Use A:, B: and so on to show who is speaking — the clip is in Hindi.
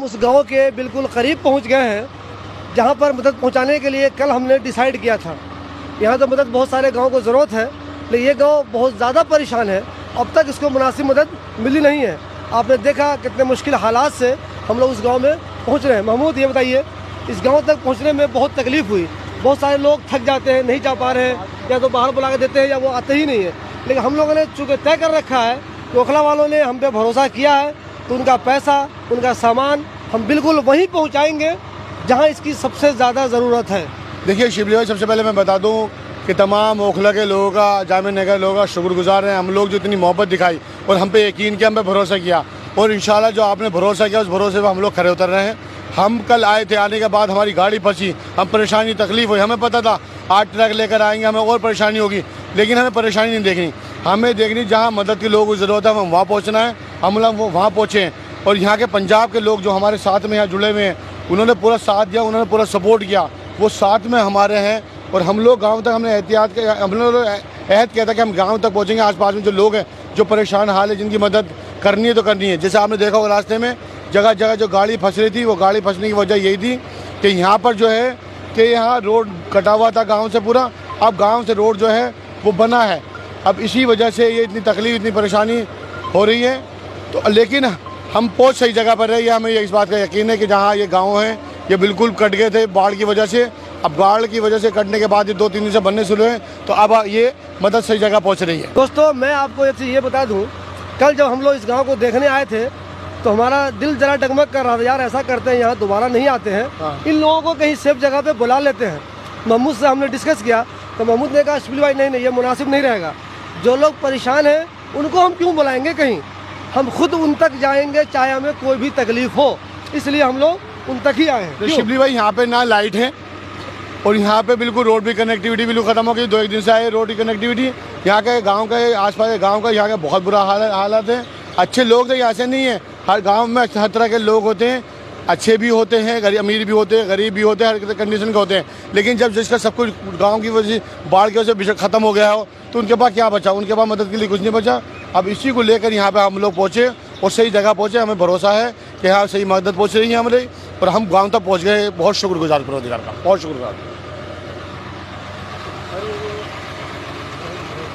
A: उस गांव के बिल्कुल करीब पहुंच गए हैं जहां पर मदद पहुंचाने के लिए कल हमने डिसाइड किया था। यहां तो मदद बहुत सारे गांव को ज़रूरत है, लेकिन ये गांव बहुत ज़्यादा परेशान है। अब तक इसको मुनासिब मदद मिली नहीं है। आपने देखा कितने मुश्किल हालात से हम लोग उस गांव में पहुंच रहे हैं। महमूद, ये बताइए, इस गांव तक पहुंचने में बहुत तकलीफ़ हुई। बहुत सारे लोग थक जाते हैं, नहीं जा पा रहे हैं, या तो बाहर बुला के देते हैं या वो आते ही नहीं है। लेकिन हम लोगों ने चूँकि तय कर रखा है कि ओखला वालों ने हम पे भरोसा किया है, तो उनका पैसा, उनका सामान हम बिल्कुल वहीं पहुंचाएंगे जहां इसकी सबसे ज़्यादा ज़रूरत है।
B: देखिए शिबली भाई, सबसे पहले मैं बता दूं कि तमाम ओखला के लोगों का, जामिया नगर लोगों का शुक्रगुजार हैं। हम लोग जो इतनी मोहब्बत दिखाई और हम पे यकीन किया, हम पे भरोसा किया, और इंशाल्लाह जो आपने भरोसा किया उस भरोसे पे हम लोग खड़े उतर रहे हैं। हम कल आए थे, आने के बाद हमारी गाड़ी फंसी, हम परेशानी तकलीफ हुई। हमें पता था 8 ट्रक लेकर आएंगे, हमें और परेशानी होगी, लेकिन हमें परेशानी नहीं देखनी। हमें देखनी जहाँ मदद के लोगों को ज़रूरत है, हमें वहाँ पहुँचना है। हम लोग वो वहाँ पहुँचे, और यहाँ के पंजाब के लोग जो हमारे साथ में यहाँ जुड़े हुए हैं, उन्होंने पूरा साथ दिया, उन्होंने पूरा सपोर्ट किया। वो साथ में हमारे हैं, और हम लोग गांव तक हमने एहतियात किया, हम लोग अहद किया था कि हम गांव तक पहुंचेंगे। आसपास में जो लोग हैं, जो परेशान हाल है, जिनकी मदद करनी है तो करनी है। जैसे आपने देखा होगा रास्ते में जगह जगह जो गाड़ी फंस रही थी, वो गाड़ी फंसने की वजह यही थी कि यहाँ पर जो है कि यहाँ रोड कटा हुआ था गाँव से पूरा। अब गाँव से रोड जो है वो बना है। अब इसी वजह से ये इतनी तकलीफ, इतनी परेशानी हो रही है। तो लेकिन हम पहुँच सही जगह पर रहे, हमें इस बात का यकीन है कि जहाँ ये गाँव हैं ये बिल्कुल कट गए थे बाढ़ की वजह से। अब बाढ़ की वजह से कटने के बाद ये 2-3 दिन से बनने शुरू हैं, तो अब ये मदद सही जगह पहुँच रही है।
A: दोस्तों, मैं आपको एक चीज़ ये बता दूं, कल जब हम लोग इस गांव को देखने आए थे तो हमारा दिल जरा डगमग कर रहा था। यार, ऐसा करते हैं, यहाँ दोबारा नहीं आते हैं, इन लोगों को कहीं सेफ जगह पे बुला लेते हैं। महमूद से हमने डिस्कस किया तो महमूद ने कहा, शिबली भाई नहीं, ये मुनासिब नहीं रहेगा। जो लोग परेशान हैं उनको हम क्यों बुलाएंगे कहीं, हम खुद उन तक जाएंगे, चाहे हमें कोई भी तकलीफ हो। इसलिए हम लोग उन तक ही आए हैं।
B: तो शिबली भाई, यहाँ पे ना लाइट है, और यहाँ पे बिल्कुल रोड भी कनेक्टिविटी बिल्कुल ख़त्म हो गई। 2-1 दिन से आए रोड की कनेक्टिविटी। यहाँ के गांव के आसपास गांव का यहाँ का बहुत बुरा हालत है। अच्छे लोग तो ऐसे नहीं है, हर गांव में हर तरह के लोग होते हैं, अच्छे भी होते हैं, अमीर भी होते हैं, गरीब भी होते हैं, हर कंडीशन के होते हैं। लेकिन जब जिसका सब कुछ गाँव की वजह से, बाढ़ की वजह से ख़त्म हो गया हो, तो उनके पास क्या बचा? उनके पास मदद के लिए कुछ नहीं बचा। अब इसी को लेकर यहाँ पर हम लोग पहुँचे और सही जगह पहुँचे। हमें भरोसा है कि यहाँ सही मदद पहुँच रही है हमारे, और हम गाँव तक पहुँच गए। बहुत शुक्रगुजार परवरदिगार का, बहुत शुक्रगुजार।